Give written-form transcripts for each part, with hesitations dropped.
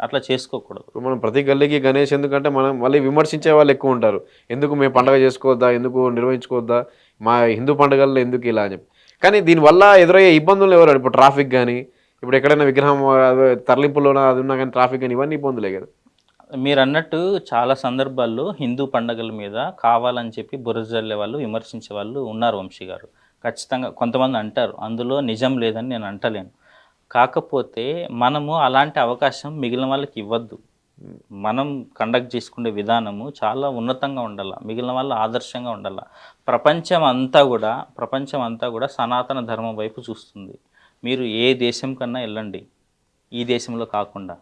అట్లా చేసుకోకూడదు. ఇప్పుడు మనం ప్రతి గల్లీకి గణేష్ ఎందుకంటే మనం మళ్ళీ విమర్శించే వాళ్ళు ఎక్కువ ఉంటారు. ఎందుకు మేము పండగ చేసుకోవద్దా? ఎందుకు నిర్వహించుకోవద్దా? మా హిందూ పండుగల్లో ఎందుకు ఇలా అని చెప్పి. కానీ దీనివల్ల ఎదురయ్యే ఇబ్బందులు ఎవరు? ఇప్పుడు ట్రాఫిక్ గాని, ఇప్పుడు ఎక్కడైనా విగ్రహం తరలింపులోన అది ఉన్నా గాని ట్రాఫిక్ గాని ఇవన్నీ ఇబ్బందులే కదా! మీరన్నట్టు చాలా సందర్భాల్లో హిందూ పండగల మీద కావాలని చెప్పి బురద జల్లే వాళ్ళు, విమర్శించే వాళ్ళు ఉన్నారు వంశీ గారు. ఖచ్చితంగా కొంతమంది అంటారు. అందులో నిజం లేదని నేను అంటలేను. కాకపోతే మనము అలాంటి అవకాశం మిగిలిన వాళ్ళకి ఇవ్వద్దు. మనం కండక్ట్ చేసుకునే విధానము చాలా ఉన్నతంగా ఉండాల. మిగిలిన వాళ్ళు ఆదర్శంగా ఉండాల. ప్రపంచం అంతా కూడా సనాతన ధర్మం వైపు చూస్తుంది. మీరు ఏ దేశం కన్నా వెళ్ళండి. ఈ దేశంలో కాకుండా.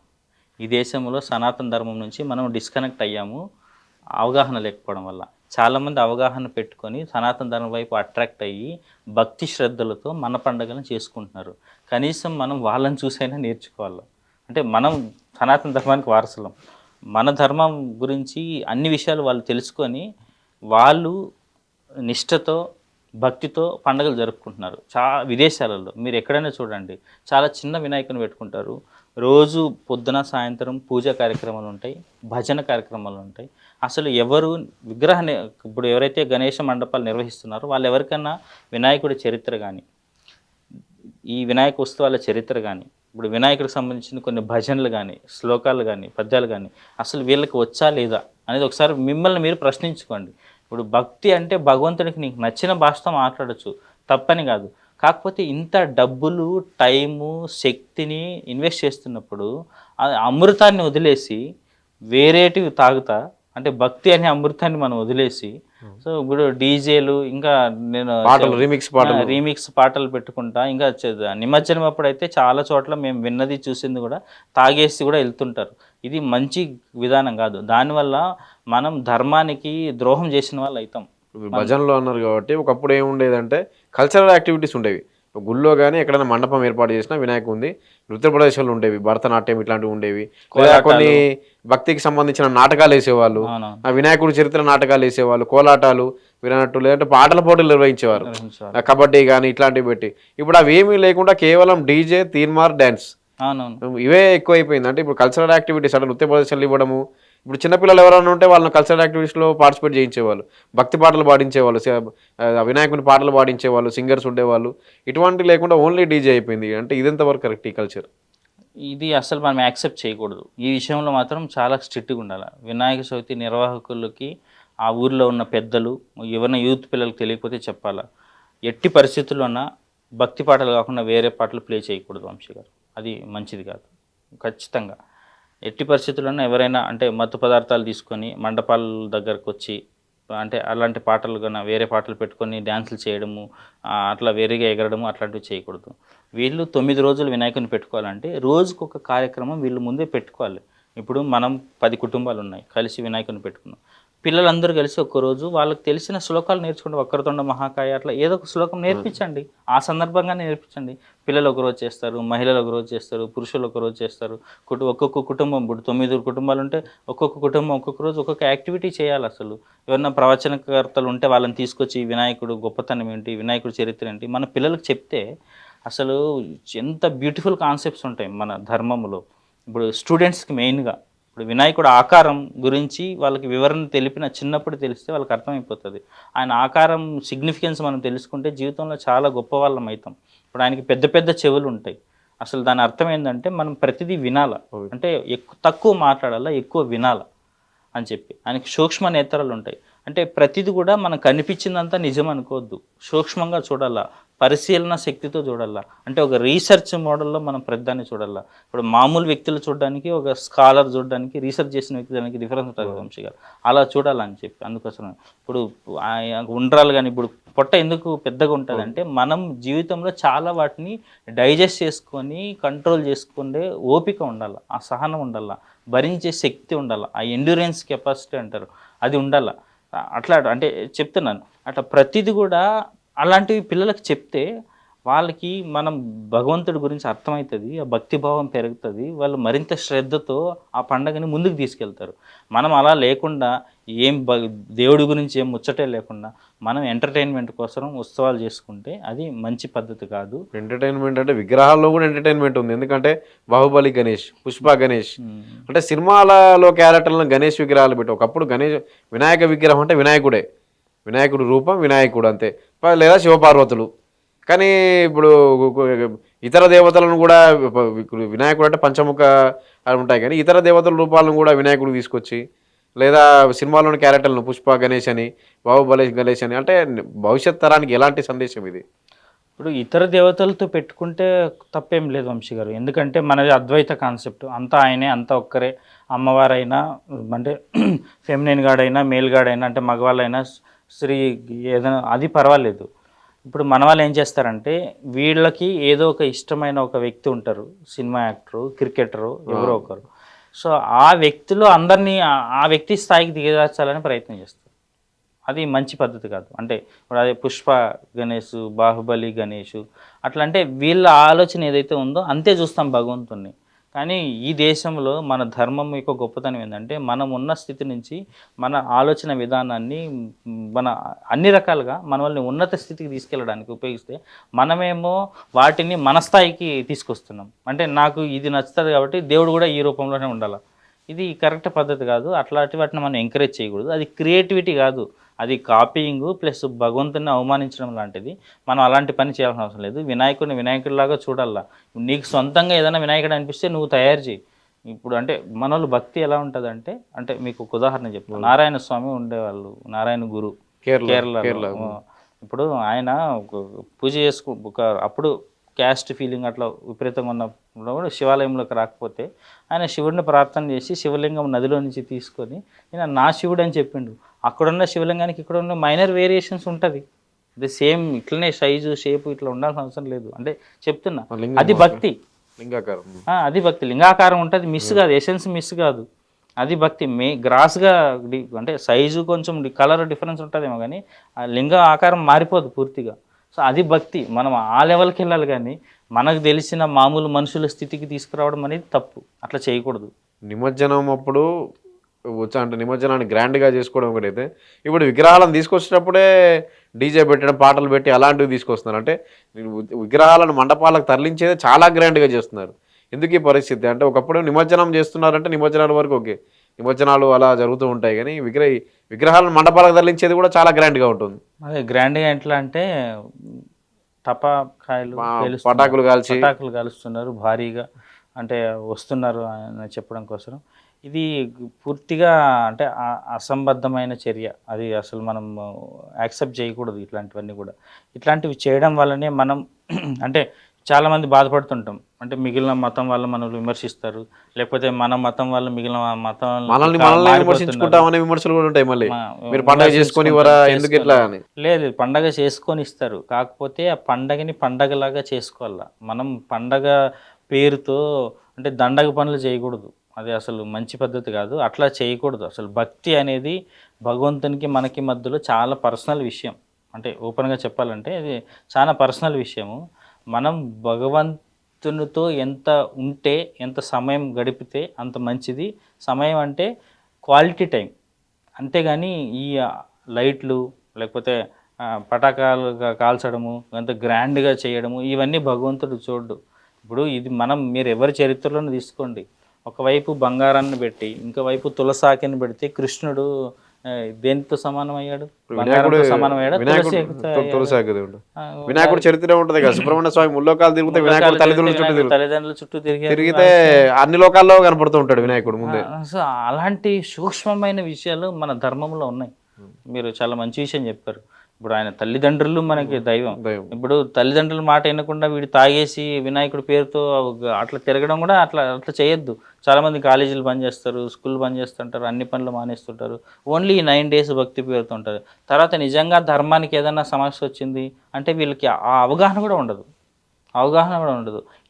ఈ దేశంలో సనాతన ధర్మం నుంచి మనం డిస్కనెక్ట్ అయ్యాము అవగాహన లేకపోవడం వల్ల. చాలామంది అవగాహన పెట్టుకొని సనాతన ధర్మం వైపు అట్రాక్ట్ అయ్యి భక్తి శ్రద్ధలతో మన పండుగలను చేసుకుంటున్నారు. కనీసం మనం వాళ్ళని చూసైనా నేర్చుకోవాలి. అంటే మనం సనాతన ధర్మానికి వారసులం. మన ధర్మం గురించి అన్ని విషయాలు వాళ్ళు తెలుసుకొని వాళ్ళు నిష్ఠతో భక్తితో పండుగలు జరుపుకుంటున్నారు. విదేశాలలో మీరు ఎక్కడైనా చూడండి, చాలా చిన్న వినాయకుని పెట్టుకుంటారు. రోజు పొద్దున సాయంత్రం పూజా కార్యక్రమాలు ఉంటాయి, భజన కార్యక్రమాలు ఉంటాయి. అసలు ఎవరు విగ్రహాన్ని ఇప్పుడు ఎవరైతే గణేష మండపాలు నిర్వహిస్తున్నారో వాళ్ళు ఎవరికైనా వినాయకుడి చరిత్ర కానీ, ఈ వినాయక ఉత్సవాల చరిత్ర కానీ, ఇప్పుడు వినాయకుడికి సంబంధించిన కొన్ని భజనలు కానీ, శ్లోకాలు కానీ, పద్యాలు కానీ అసలు వీళ్ళకి వచ్చా లేదా అనేది ఒకసారి మిమ్మల్ని మీరు ప్రశ్నించుకోండి. ఇప్పుడు భక్తి అంటే భగవంతుడికి నీకు నచ్చిన భాషతో మాట్లాడచ్చు, తప్పని కాదు. కాకపోతే ఇంత డబ్బులు, టైము, శక్తిని ఇన్వెస్ట్ చేస్తున్నప్పుడు అమృతాన్ని వదిలేసి వేరేటివి తాగుతా, అంటే భక్తి అనే అమృతాన్ని మనం వదిలేసి సో ఇప్పుడు డీజేలు ఇంకా నేను రీమిక్స్ పాటలు పెట్టుకుంటా ఇంకా నిమజ్జనం అప్పుడైతే చాలా చోట్ల మేము విన్నది చూసింది కూడా తాగేసి కూడా వెళ్తుంటారు. ఇది మంచి విధానం కాదు. దానివల్ల మనం ధర్మానికి ద్రోహం చేసిన వాళ్ళు అవుతాం. భజనలో అన్నారు కాబట్టి ఒకప్పుడు ఏముండేదంటే కల్చరల్ యాక్టివిటీస్ ఉండేవి. గుళ్ళో కానీ ఎక్కడైనా మండపం ఏర్పాటు చేసినా వినాయకు ఉంది, నృత్య ప్రదర్శనలు ఉండేవి, భరతనాట్యం ఇట్లాంటివి ఉండేవి. లేదా కొన్ని భక్తికి సంబంధించిన నాటకాలు వేసేవాళ్ళు, ఆ వినాయకుడి చరిత్ర నాటకాలు వేసేవాళ్ళు, కోలాటాలు వినట్టు, లేదంటే పాటల పోటీలు నిర్వహించేవారు, కబడ్డీ కానీ ఇట్లాంటివి పెట్టి. ఇప్పుడు అవి ఏమీ లేకుండా కేవలం డీజే, తీన్మార్, డ్యాన్స్ ఇవే ఎక్కువైపోయింది. అంటే ఇప్పుడు కల్చరల్ యాక్టివిటీస్ అంటే నృత్య ప్రదర్శనలు ఇవ్వడము. ఇప్పుడు చిన్నపిల్లలు ఎవరైనా ఉంటే వాళ్ళని కల్చరల్ యాక్టివిటీస్లో పార్టిసిపేట్ చేయించేవాళ్ళు, భక్తి పాటలు పాడించేవాళ్ళు, వినాయకుని పాటలు పాడించేవాళ్ళు, సింగర్స్ ఉండేవాళ్ళు. ఇటువంటి లేకుండా ఓన్లీ డీజే అయిపోయింది. అంటే ఇదెంతవరకు కరెక్ట్ ఈ కల్చర్? ఇది అసలు మనం యాక్సెప్ట్ చేయకూడదు. ఈ విషయంలో మాత్రం చాలా స్ట్రిక్ట్గా ఉండాలి. వినాయక చవితి నిర్వాహకులకి ఆ ఊర్లో ఉన్న పెద్దలు ఎవరైనా యూత్ పిల్లలకు తెలియకపోతే చెప్పాలా, ఎట్టి పరిస్థితుల్లోన భక్తి పాటలు కాకుండా వేరే పాటలు ప్లే చేయకూడదు వంశీ గారు. అది మంచిది కాదు. ఖచ్చితంగా ఎట్టి పరిస్థితుల్లోనూ ఎవరైనా అంటే మత్తు పదార్థాలు తీసుకొని మండపాల దగ్గరకు వచ్చి అంటే అలాంటి పాటలు కన్నా వేరే పాటలు పెట్టుకొని డ్యాన్సులు చేయడము, అట్లా వేరేగా ఎగరడము అట్లాంటివి చేయకూడదు. వీళ్ళు 9 రోజులు వినాయకుని పెట్టుకోవాలంటే రోజుకొక కార్యక్రమం వీళ్ళు ముందే పెట్టుకోవాలి. ఇప్పుడు మనం 10 కుటుంబాలు ఉన్నాయి, కలిసి వినాయకుని పెట్టుకున్నాం. పిల్లలందరూ కలిసి ఒక్కరోజు వాళ్ళకి తెలిసిన శ్లోకాలు నేర్చుకుంటే వక్రతుండ మహాకాయ అట్లా ఏదో ఒక శ్లోకం నేర్పించండి. ఆ సందర్భంగానే నేర్పించండి. పిల్లలు ఒకరోజు చేస్తారు, మహిళలు ఒకరోజు చేస్తారు, పురుషులు ఒకరోజు చేస్తారు. ఒక్కొక్క కుటుంబం ఇప్పుడు 9 కుటుంబాలు ఉంటే ఒక్కొక్క కుటుంబం ఒక్కొక్క రోజు ఒక్కొక్క యాక్టివిటీ చేయాలి. అసలు ఎవరన్నా ప్రవచనకర్తలు ఉంటే వాళ్ళని తీసుకొచ్చి వినాయకుడు గొప్పతనం ఏంటి, వినాయకుడు చరిత్ర ఏంటి మన పిల్లలకు చెప్తే అసలు ఎంత బ్యూటిఫుల్ కాన్సెప్ట్స్ ఉంటాయి మన ధర్మంలో. ఇప్పుడు స్టూడెంట్స్కి మెయిన్గా ఇప్పుడు వినాయకుడు ఆకారం గురించి వాళ్ళకి వివరణ తెలిపిన చిన్నప్పుడు తెలిస్తే వాళ్ళకి అర్థమైపోతుంది. ఆయన ఆకారం సిగ్నిఫికెన్స్ మనం తెలుసుకుంటే జీవితంలో చాలా గొప్ప వాళ్ళం అవుతాం. ఇప్పుడు ఆయనకి పెద్ద పెద్ద చెవులు ఉంటాయి. అసలు దాని అర్థం ఏంటంటే మనం ప్రతిదీ వినాల, అంటే తక్కువ మాట్లాడాలా, ఎక్కువ వినాల అని చెప్పి. ఆయనకి సూక్ష్మ నేత్రాలు ఉంటాయి. అంటే ప్రతిదీ కూడా మనకు కనిపించిందంతా నిజం అనుకోవద్దు, సూక్ష్మంగా చూడాలా, పరిశీలన శక్తితో చూడాలా. అంటే ఒక రీసెర్చ్ మోడల్లో మనం ప్రతిదాన్ని చూడాలా. ఇప్పుడు మామూలు వ్యక్తులు చూడడానికి, ఒక స్కాలర్ చూడడానికి, రీసెర్చ్ చేసిన వ్యక్తి దానికి డిఫరెన్స్ ఉంటుంది వంశీ గారు. అలా చూడాలని చెప్పి అందుకోసం ఇప్పుడు ఉండ్రాలు కానీ ఇప్పుడు పొట్ట ఎందుకు పెద్దగా ఉంటుంది అంటే మనం జీవితంలో చాలా వాటిని డైజెస్ట్ చేసుకొని కంట్రోల్ చేసుకునే ఓపిక ఉండాలి, ఆ సహనం ఉండాలి, భరించే శక్తి ఉండాలి, ఆ ఎండ్యూరెన్స్ కెపాసిటీ అంటారు అది ఉండాలి. అట్లా అంటే చెప్తున్నాను, అట్లా ప్రతిదీ కూడా అలాంటివి పిల్లలకు చెప్తే వాళ్ళకి మనం భగవంతుడి గురించి అర్థమవుతుంది, ఆ భక్తిభావం పెరుగుతుంది, వాళ్ళు మరింత శ్రద్ధతో ఆ పండగని ముందుకు తీసుకెళ్తారు. మనం అలా లేకుండా ఏం దేవుడి గురించి ఏం ముచ్చటే లేకుండా మనం ఎంటర్టైన్మెంట్ కోసం ఉత్సవాలు చేసుకుంటే అది మంచి పద్ధతి కాదు. ఎంటర్టైన్మెంట్ అంటే విగ్రహాల్లో కూడా ఎంటర్టైన్మెంట్ ఉంది. ఎందుకంటే బాహుబలి గణేష్, పుష్ప గణేష్, అంటే సినిమాలలో క్యారెక్టర్లను గణేష్ విగ్రహాలు పెట్టి, ఒకప్పుడు వినాయక విగ్రహం అంటే వినాయకుడే, వినాయకుడు రూపం వినాయకుడు అంతే, లేదా శివపార్వతులు. కానీ ఇప్పుడు ఇతర దేవతలను కూడా వినాయకుడు అంటే పంచముఖ అని ఉంటాయి, కానీ ఇతర దేవతల రూపాలను కూడా వినాయకుడు తీసుకొచ్చి, లేదా సినిమాలోని క్యారెక్టర్లను పుష్ప గణేష్ అని, బాహుబలి గణేష్ అని, అంటే భవిష్యత్ తరానికి ఎలాంటి సందేశం ఇది? ఇప్పుడు ఇతర దేవతలతో పెట్టుకుంటే తప్పేం లేదు వంశీ గారు, ఎందుకంటే మనది అద్వైత కాన్సెప్ట్, అంతా ఆయనే, అంతా ఒక్కరే. అమ్మవారైనా అంటే ఫెమినిన్ గాడైనా మేల్ గాడైనా, అంటే మగవాళ్ళైనా స్త్రీ ఏదైనా అది పర్వాలేదు. ఇప్పుడు మన వాళ్ళు ఏం చేస్తారంటే వీళ్ళకి ఏదో ఒక ఇష్టమైన ఒక వ్యక్తి ఉంటారు, సినిమా యాక్టరు, క్రికెటరు, ఎవరో ఒకరు. సో ఆ వ్యక్తిలో అందరినీ ఆ వ్యక్తి స్థాయికి దిగజార్చాలని ప్రయత్నం చేస్తారు. అది మంచి పద్ధతి కాదు. అంటే ఇప్పుడు అదే పుష్ప గణేష్, బాహుబలి గణేష్, అట్లా అంటే వీళ్ళ ఆలోచన ఏదైతే ఉందో అంతే చూస్తాం భగవంతుణ్ణి. కానీ ఈ దేశంలో మన ధర్మం యొక్క గొప్పతనం ఏంటంటే మనం ఉన్న స్థితి నుంచి మన ఆలోచన విధానాన్ని మన అన్ని రకాలుగా మన వాళ్ళని ఉన్నత స్థితికి తీసుకెళ్ళడానికి ఉపయోగిస్తే మనమేమో వాటిని మన స్థాయికి తీసుకొస్తున్నాం. అంటే నాకు ఇది నచ్చుతుంది కాబట్టి దేవుడు కూడా ఈ రూపంలోనే ఉండాలి, ఇది కరెక్ట్ పద్ధతి కాదు. అట్లాంటి వాటిని మనం ఎంకరేజ్ చేయకూడదు. అది క్రియేటివిటీ కాదు, అది కాపీయింగ్ ప్లస్ భగవంతుని అవమానించడం లాంటిది. మనం అలాంటి పని చేయాల్సిన అవసరం లేదు. వినాయకుడిని వినాయకుడిలాగా చూడాలా. నీకు సొంతంగా ఏదైనా వినాయకుడు అనిపిస్తే నువ్వు తయారు చేయి. ఇప్పుడు అంటే మన వాళ్ళు భక్తి ఎలా ఉంటుందంటే, అంటే మీకు ఒక ఉదాహరణ చెప్తాను. నారాయణ స్వామి ఉండేవాళ్ళు, నారాయణ గురు, కేరళలో. ఇప్పుడు ఆయన పూజ ఒక అప్పుడు క్యాస్ట్ ఫీలింగ్ అట్లా విపరీతంగా ఉన్నప్పుడు కూడా శివాలయంలోకి రాకపోతే ఆయన శివుడిని ప్రార్థన చేసి శివలింగం నదిలో నుంచి తీసుకొని నేను నా శివుడు అని చెప్పిండు. అక్కడున్న శివలింగానికి ఇక్కడ ఉన్న మైనర్ వేరియేషన్స్ ఉంటుంది, అది సేమ్ ఇట్లనే సైజు షేపు ఇట్లా ఉండాల్సిన అవసరం లేదు. అంటే చెప్తున్నా అది భక్తి, అది భక్తి. లింగాకారం ఉంటుంది, మిస్ కాదు, ఎసెన్స్ మిస్ కాదు, అది భక్తి. గ్రాస్గా అంటే సైజు కొంచెం కలర్ డిఫరెన్స్ ఉంటుందేమో కానీ ఆ లింగ ఆకారం మారిపోదు పూర్తిగా. సో అది భక్తి. మనం ఆ లెవెల్కి వెళ్ళాలి, కానీ మనకు తెలిసిన మామూలు మనుషుల స్థితికి తీసుకురావడం అనేది తప్పు, అట్లా చేయకూడదు. నిమజ్జనం అప్పుడు అంటే నిమజ్జనాన్ని గ్రాండ్గా చేసుకోవడం ఒకటైతే, ఇప్పుడు విగ్రహాలను తీసుకొచ్చేటప్పుడే డీజే పెట్టడం, పాటలు పెట్టి అలాంటివి తీసుకొస్తున్నారు. అంటే విగ్రహాలను మండపాలకు తరలించేది చాలా గ్రాండ్గా చేస్తున్నారు. ఎందుకు ఈ పరిస్థితి అంటే, ఒకప్పుడు నిమజ్జనం చేస్తున్నారంటే నిమజ్జనాల వరకు ఓకే, నిమజ్జనాలు అలా జరుగుతూ ఉంటాయి, కానీ విగ్రహాలను మండపాలకు తరలించేది కూడా చాలా గ్రాండ్గా ఉంటుంది. అదే గ్రాండ్గా ఎట్లా అంటే టపాకాయలు పటాకులు కాలుస్తున్నారు భారీగా, అంటే వస్తున్నారు అని చెప్పడం కోసం. ఇది పూర్తిగా అంటే అసంబద్ధమైన చర్య, అది అసలు మనం యాక్సెప్ట్ చేయకూడదు. ఇట్లాంటివన్నీ కూడా ఇట్లాంటివి చేయడం వల్లనే మనం అంటే చాలామంది బాధపడుతుంటాం. అంటే మిగిలిన మతం వాళ్ళు మనల్ని విమర్శిస్తారు, లేకపోతే మన మతం వాళ్ళు మిగిలిన మతం విమర్శలు కూడా ఉంటాయి. మళ్ళీ మీరు పండగ చేసుకొని ఎందుకు ఇట్లా అని లేదు, పండగ చేసుకొని ఇస్తారు, కాకపోతే ఆ పండగని పండగలాగా చేసుకోవాలా. మనం పండగ పేరుతో అంటే దండగ పనులు చేయకూడదు, అది అసలు మంచి పద్ధతి కాదు, అట్లా చేయకూడదు. అసలు భక్తి అనేది భగవంతునికి మనకి మధ్యలో చాలా పర్సనల్ విషయం. అంటే ఓపెన్గా చెప్పాలంటే ఇది చాలా పర్సనల్ విషయము. మనం భగవంతునితో ఎంత ఉంటే, ఎంత సమయం గడిపితే అంత మంచిది. సమయం అంటే క్వాలిటీ టైం, అంతేగాని ఈ లైట్లు లేకపోతే పటాకాలు కాల్చడము, అంత గ్రాండ్గా చేయడము, ఇవన్నీ భగవంతుడు చూడు. ఇప్పుడు ఇది మీరు ఎవరి చరిత్రలోనే తీసుకోండి, ఒకవైపు బంగారాన్ని పెట్టి ఇంకోవైపు తులసాకిని పెడితే కృష్ణుడు దేనితో సమానం అయ్యాడు? వినాయకుడు చరిత్ర ఉంటుంది కదా, సుబ్రహ్మణ్య స్వామి ముల్లోకాలు తిరిగితే వినాయకుడు తల్లిదండ్రుల చుట్టూ తిరిగితే అన్ని లోకాల్లో కనపడుతూ ఉంటాడు వినాయకుడు ముందే. సో అలాంటి సూక్ష్మమైన విషయాలు మన ధర్మంలో ఉన్నాయి. మీరు చాలా మంచి విషయం చెప్పారు. ఇప్పుడు ఆయన తల్లిదండ్రులు మనకి దైవం. ఇప్పుడు తల్లిదండ్రుల మాట వినకుండా వీడు తాగేసి వినాయకుడి పేరుతో అట్లా తిరగడం కూడా అట్లా చేయొద్దు. చాలామంది కాలేజీలు బంద్ చేస్తారు, స్కూల్ బంద్ చేస్తుంటారు, అన్ని పనులు మానేస్తుంటారు, ఓన్లీ 9 days భక్తి పేరుతో ఉంటారు. తర్వాత నిజంగా ధర్మానికి ఏదైనా సమస్య వచ్చింది అంటే వీళ్ళకి ఆ అవగాహన కూడా ఉండదు.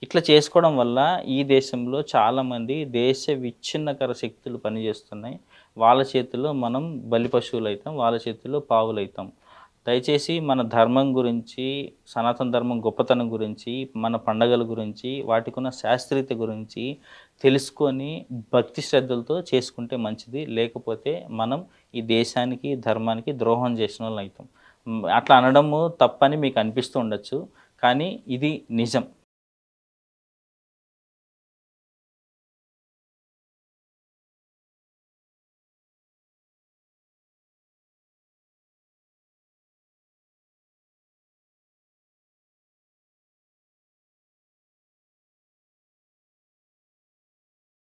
ఇట్లా చేసుకోవడం వల్ల ఈ దేశంలో చాలామంది దేశ విచ్ఛిన్నకర శక్తులు పనిచేస్తున్నాయి. వాళ్ళ చేతుల్లో మనం బలి పశువులు అవుతాం, వాళ్ళ చేతుల్లో పావులు అవుతాం. దయచేసి మన ధర్మం గురించి, సనాతన ధర్మం గొప్పతనం గురించి, మన పండగల గురించి, వాటికున్న శాస్త్రీయత గురించి తెలుసుకొని భక్తి శ్రద్ధలతో చేసుకుంటే మంచిది. లేకపోతే మనం ఈ దేశానికి, ధర్మానికి ద్రోహం చేసిన వాళ్ళం అవుతాం. అట్లా అనడము తప్పని మీకు అనిపిస్తూ ఉండొచ్చు. కానీ ఇది నిజం.